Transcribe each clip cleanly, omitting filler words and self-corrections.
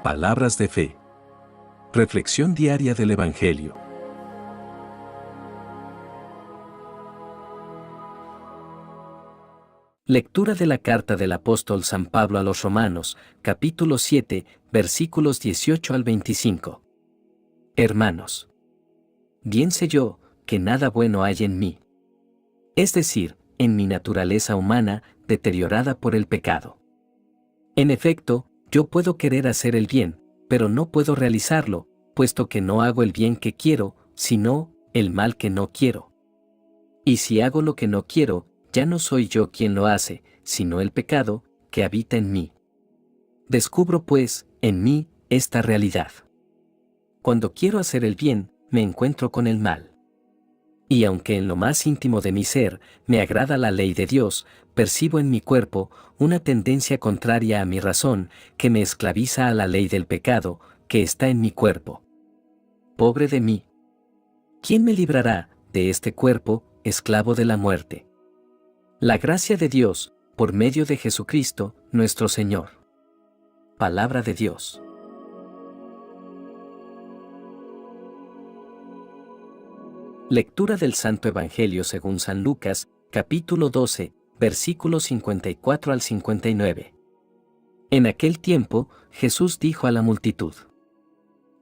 Palabras de fe. Reflexión diaria del Evangelio. Lectura de la carta del apóstol San Pablo a los Romanos, capítulo 7, versículos 18 al 25. Hermanos, bien sé yo que nada bueno hay en mí, es decir, en mi naturaleza humana deteriorada por el pecado. En efecto, yo puedo querer hacer el bien, pero no puedo realizarlo, puesto que no hago el bien que quiero, sino el mal que no quiero. Y si hago lo que no quiero, ya no soy yo quien lo hace, sino el pecado que habita en mí. Descubro, pues, en mí esta realidad. Cuando quiero hacer el bien, me encuentro con el mal. Y aunque en lo más íntimo de mi ser me agrada la ley de Dios, percibo en mi cuerpo una tendencia contraria a mi razón que me esclaviza a la ley del pecado que está en mi cuerpo. Pobre de mí. ¿Quién me librará de este cuerpo, esclavo de la muerte? La gracia de Dios, por medio de Jesucristo, nuestro Señor. Palabra de Dios. Lectura del Santo Evangelio según San Lucas, capítulo 12, versículos 54 al 59. En aquel tiempo, Jesús dijo a la multitud: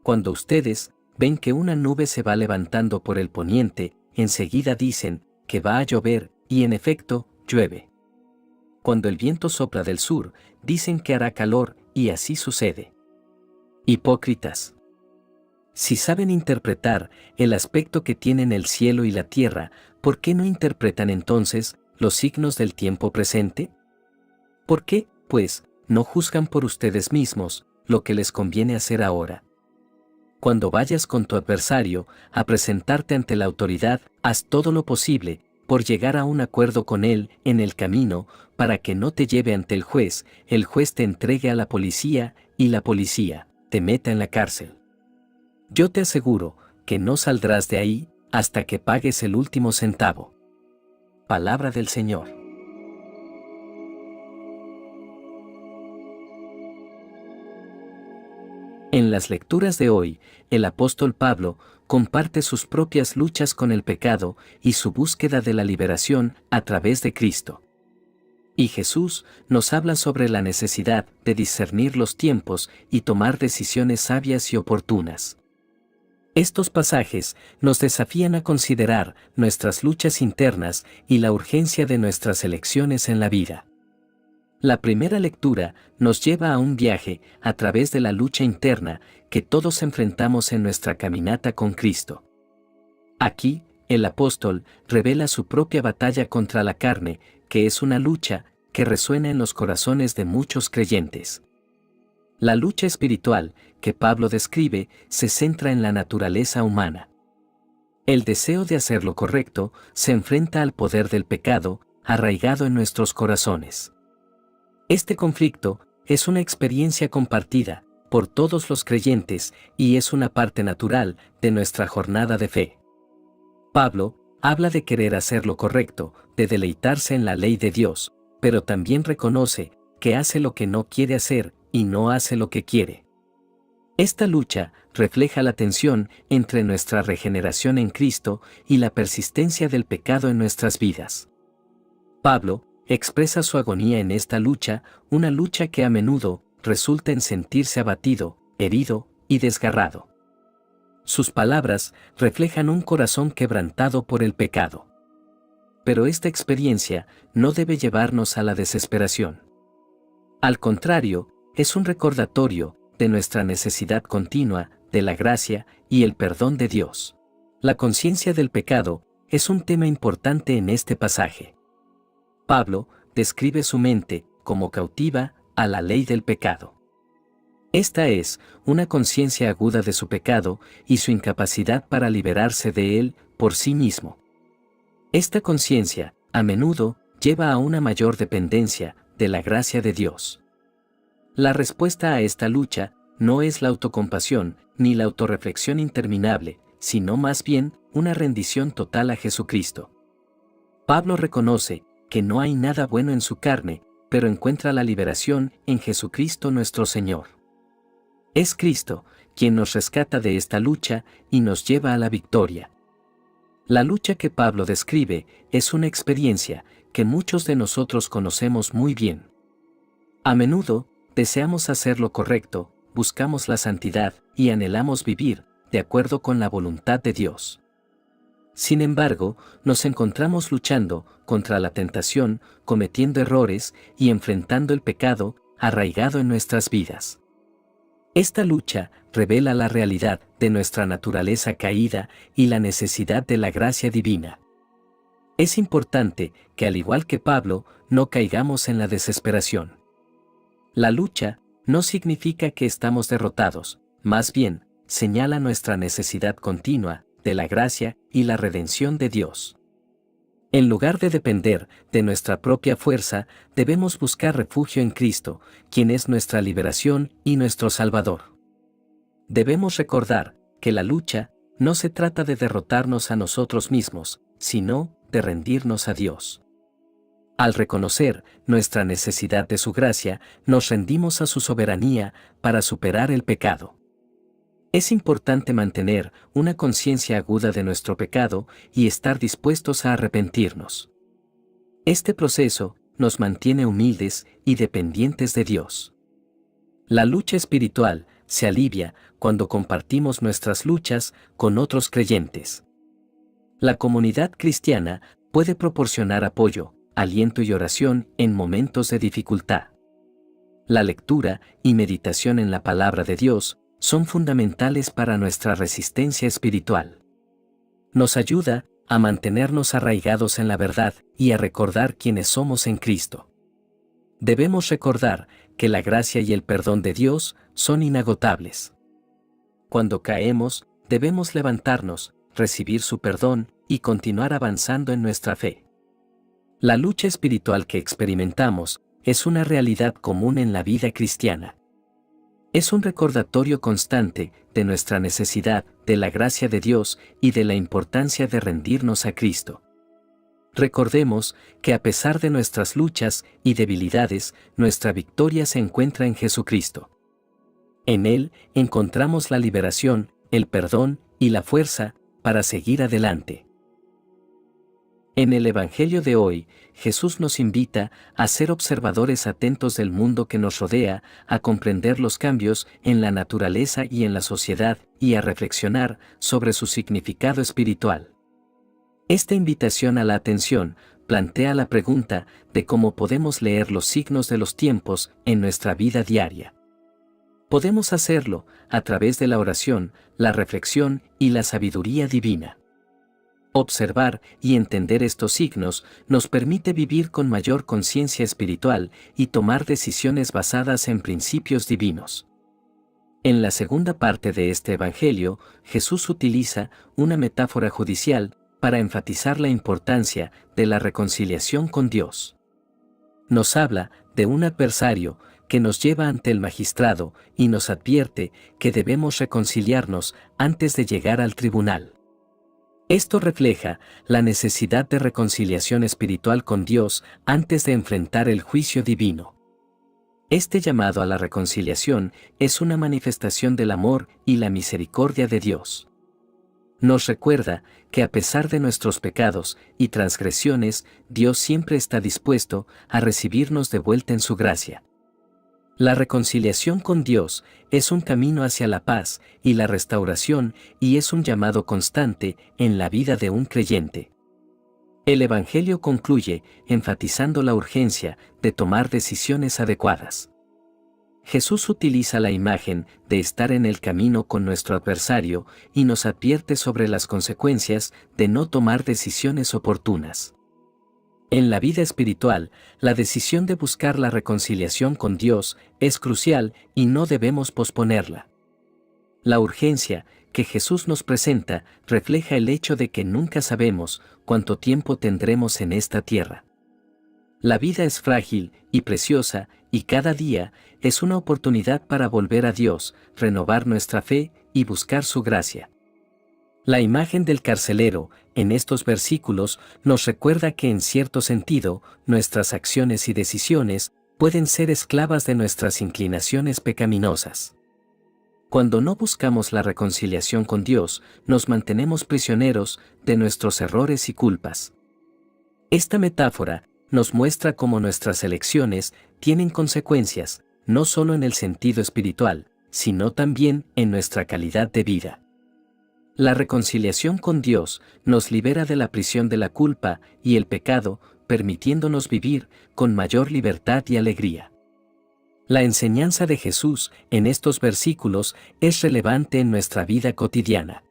Cuando ustedes ven que una nube se va levantando por el poniente, enseguida dicen que va a llover, y en efecto, llueve. Cuando el viento sopla del sur, dicen que hará calor, y así sucede. Hipócritas. Si saben interpretar el aspecto que tienen el cielo y la tierra, ¿por qué no interpretan entonces los signos del tiempo presente? ¿Por qué, pues, no juzgan por ustedes mismos lo que les conviene hacer ahora? Cuando vayas con tu adversario a presentarte ante la autoridad, haz todo lo posible por llegar a un acuerdo con él en el camino, para que no te lleve ante el juez te entregue a la policía y la policía te meta en la cárcel. Yo te aseguro que no saldrás de ahí hasta que pagues el último centavo. Palabra del Señor. En las lecturas de hoy, el apóstol Pablo comparte sus propias luchas con el pecado y su búsqueda de la liberación a través de Cristo. Y Jesús nos habla sobre la necesidad de discernir los tiempos y tomar decisiones sabias y oportunas. Estos pasajes nos desafían a considerar nuestras luchas internas y la urgencia de nuestras elecciones en la vida. La primera lectura nos lleva a un viaje a través de la lucha interna que todos enfrentamos en nuestra caminata con Cristo. Aquí, el apóstol revela su propia batalla contra la carne, que es una lucha que resuena en los corazones de muchos creyentes. La lucha espiritual que Pablo describe se centra en la naturaleza humana. El deseo de hacer lo correcto se enfrenta al poder del pecado arraigado en nuestros corazones. Este conflicto es una experiencia compartida por todos los creyentes y es una parte natural de nuestra jornada de fe. Pablo habla de querer hacer lo correcto, de deleitarse en la ley de Dios, pero también reconoce que hace lo que no quiere hacer y no hace lo que quiere. Esta lucha refleja la tensión entre nuestra regeneración en Cristo y la persistencia del pecado en nuestras vidas. Pablo expresa su agonía en esta lucha, una lucha que a menudo resulta en sentirse abatido, herido y desgarrado. Sus palabras reflejan un corazón quebrantado por el pecado. Pero esta experiencia no debe llevarnos a la desesperación. Al contrario, es un recordatorio de nuestra necesidad continua de la gracia y el perdón de Dios. La conciencia del pecado es un tema importante en este pasaje. Pablo describe su mente como cautiva a la ley del pecado. Esta es una conciencia aguda de su pecado y su incapacidad para liberarse de él por sí mismo. Esta conciencia, a menudo, lleva a una mayor dependencia de la gracia de Dios. La respuesta a esta lucha no es la autocompasión ni la autorreflexión interminable, sino más bien una rendición total a Jesucristo. Pablo reconoce que no hay nada bueno en su carne, pero encuentra la liberación en Jesucristo nuestro Señor. Es Cristo quien nos rescata de esta lucha y nos lleva a la victoria. La lucha que Pablo describe es una experiencia que muchos de nosotros conocemos muy bien. A menudo, deseamos hacer lo correcto, buscamos la santidad y anhelamos vivir de acuerdo con la voluntad de Dios. Sin embargo, nos encontramos luchando contra la tentación, cometiendo errores y enfrentando el pecado arraigado en nuestras vidas. Esta lucha revela la realidad de nuestra naturaleza caída y la necesidad de la gracia divina. Es importante que, al igual que Pablo, no caigamos en la desesperación. La lucha no significa que estamos derrotados, más bien, señala nuestra necesidad continua de la gracia y la redención de Dios. En lugar de depender de nuestra propia fuerza, debemos buscar refugio en Cristo, quien es nuestra liberación y nuestro Salvador. Debemos recordar que la lucha no se trata de derrotarnos a nosotros mismos, sino de rendirnos a Dios. Al reconocer nuestra necesidad de su gracia, nos rendimos a su soberanía para superar el pecado. Es importante mantener una conciencia aguda de nuestro pecado y estar dispuestos a arrepentirnos. Este proceso nos mantiene humildes y dependientes de Dios. La lucha espiritual se alivia cuando compartimos nuestras luchas con otros creyentes. La comunidad cristiana puede proporcionar apoyo, aliento y oración en momentos de dificultad. La lectura y meditación en la palabra de Dios son fundamentales para nuestra resistencia espiritual. Nos ayuda a mantenernos arraigados en la verdad y a recordar quiénes somos en Cristo. Debemos recordar que la gracia y el perdón de Dios son inagotables. Cuando caemos, debemos levantarnos, recibir su perdón y continuar avanzando en nuestra fe. La lucha espiritual que experimentamos es una realidad común en la vida cristiana. Es un recordatorio constante de nuestra necesidad de la gracia de Dios y de la importancia de rendirnos a Cristo. Recordemos que a pesar de nuestras luchas y debilidades, nuestra victoria se encuentra en Jesucristo. En Él encontramos la liberación, el perdón y la fuerza para seguir adelante. En el Evangelio de hoy, Jesús nos invita a ser observadores atentos del mundo que nos rodea, a comprender los cambios en la naturaleza y en la sociedad y a reflexionar sobre su significado espiritual. Esta invitación a la atención plantea la pregunta de cómo podemos leer los signos de los tiempos en nuestra vida diaria. Podemos hacerlo a través de la oración, la reflexión y la sabiduría divina. Observar y entender estos signos nos permite vivir con mayor conciencia espiritual y tomar decisiones basadas en principios divinos. En la segunda parte de este Evangelio, Jesús utiliza una metáfora judicial para enfatizar la importancia de la reconciliación con Dios. Nos habla de un adversario que nos lleva ante el magistrado y nos advierte que debemos reconciliarnos antes de llegar al tribunal. Esto refleja la necesidad de reconciliación espiritual con Dios antes de enfrentar el juicio divino. Este llamado a la reconciliación es una manifestación del amor y la misericordia de Dios. Nos recuerda que a pesar de nuestros pecados y transgresiones, Dios siempre está dispuesto a recibirnos de vuelta en su gracia. La reconciliación con Dios es un camino hacia la paz y la restauración y es un llamado constante en la vida de un creyente. El Evangelio concluye enfatizando la urgencia de tomar decisiones adecuadas. Jesús utiliza la imagen de estar en el camino con nuestro adversario y nos advierte sobre las consecuencias de no tomar decisiones oportunas. En la vida espiritual, la decisión de buscar la reconciliación con Dios es crucial y no debemos posponerla. La urgencia que Jesús nos presenta refleja el hecho de que nunca sabemos cuánto tiempo tendremos en esta tierra. La vida es frágil y preciosa y cada día es una oportunidad para volver a Dios, renovar nuestra fe y buscar su gracia. La imagen del carcelero en estos versículos nos recuerda que en cierto sentido, nuestras acciones y decisiones pueden ser esclavas de nuestras inclinaciones pecaminosas. Cuando no buscamos la reconciliación con Dios, nos mantenemos prisioneros de nuestros errores y culpas. Esta metáfora nos muestra cómo nuestras elecciones tienen consecuencias, no solo en el sentido espiritual, sino también en nuestra calidad de vida. La reconciliación con Dios nos libera de la prisión de la culpa y el pecado, permitiéndonos vivir con mayor libertad y alegría. La enseñanza de Jesús en estos versículos es relevante en nuestra vida cotidiana.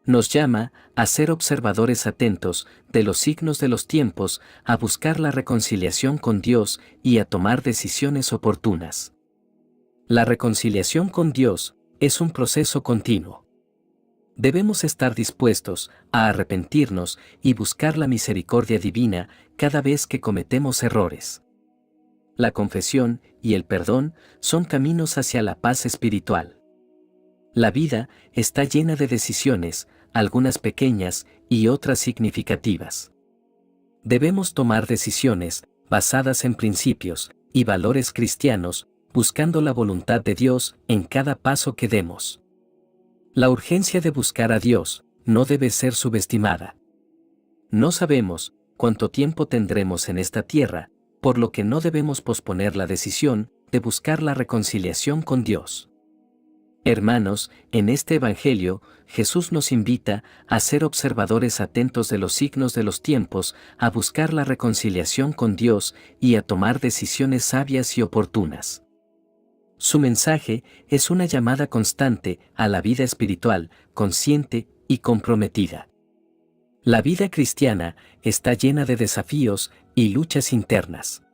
Nos llama a ser observadores atentos de los signos de los tiempos, a buscar la reconciliación con Dios y a tomar decisiones oportunas. La reconciliación con Dios es un proceso continuo. Debemos estar dispuestos a arrepentirnos y buscar la misericordia divina cada vez que cometemos errores. La confesión y el perdón son caminos hacia la paz espiritual. La vida está llena de decisiones, algunas pequeñas y otras significativas. Debemos tomar decisiones basadas en principios y valores cristianos, buscando la voluntad de Dios en cada paso que demos. La urgencia de buscar a Dios no debe ser subestimada. No sabemos cuánto tiempo tendremos en esta tierra, por lo que no debemos posponer la decisión de buscar la reconciliación con Dios. Hermanos, en este Evangelio, Jesús nos invita a ser observadores atentos de los signos de los tiempos, a buscar la reconciliación con Dios y a tomar decisiones sabias y oportunas. Su mensaje es una llamada constante a la vida espiritual, consciente y comprometida. La vida cristiana está llena de desafíos y luchas internas.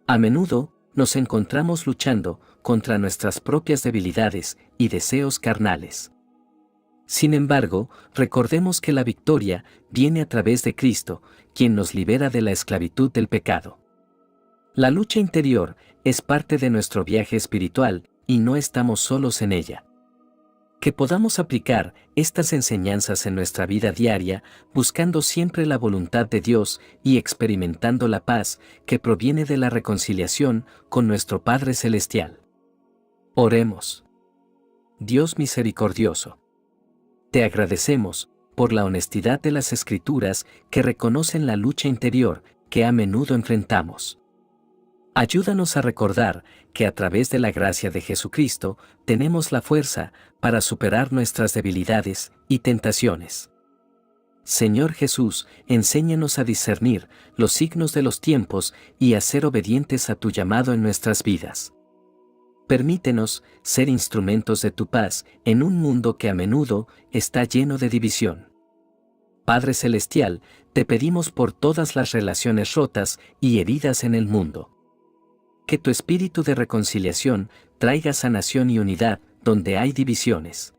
A menudo nos encontramos luchando contra nuestras propias debilidades y deseos carnales. Sin embargo, recordemos que la victoria viene a través de Cristo, quien nos libera de la esclavitud del pecado. La lucha interior es parte de nuestro viaje espiritual y no estamos solos en ella. Que podamos aplicar estas enseñanzas en nuestra vida diaria, buscando siempre la voluntad de Dios y experimentando la paz que proviene de la reconciliación con nuestro Padre Celestial. Oremos. Dios misericordioso, te agradecemos por la honestidad de las Escrituras que reconocen la lucha interior que a menudo enfrentamos. Ayúdanos a recordar que a través de la gracia de Jesucristo tenemos la fuerza para superar nuestras debilidades y tentaciones. Señor Jesús, enséñanos a discernir los signos de los tiempos y a ser obedientes a tu llamado en nuestras vidas. Permítenos ser instrumentos de tu paz en un mundo que a menudo está lleno de división. Padre Celestial, te pedimos por todas las relaciones rotas y heridas en el mundo. Que tu espíritu de reconciliación traiga sanación y unidad donde hay divisiones.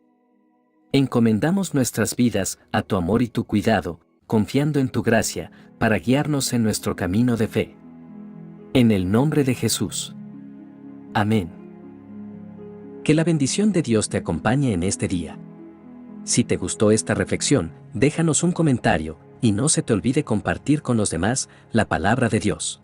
Encomendamos nuestras vidas a tu amor y tu cuidado, confiando en tu gracia, para guiarnos en nuestro camino de fe. En el nombre de Jesús. Amén. Que la bendición de Dios te acompañe en este día. Si te gustó esta reflexión, déjanos un comentario, y no se te olvide compartir con los demás la palabra de Dios.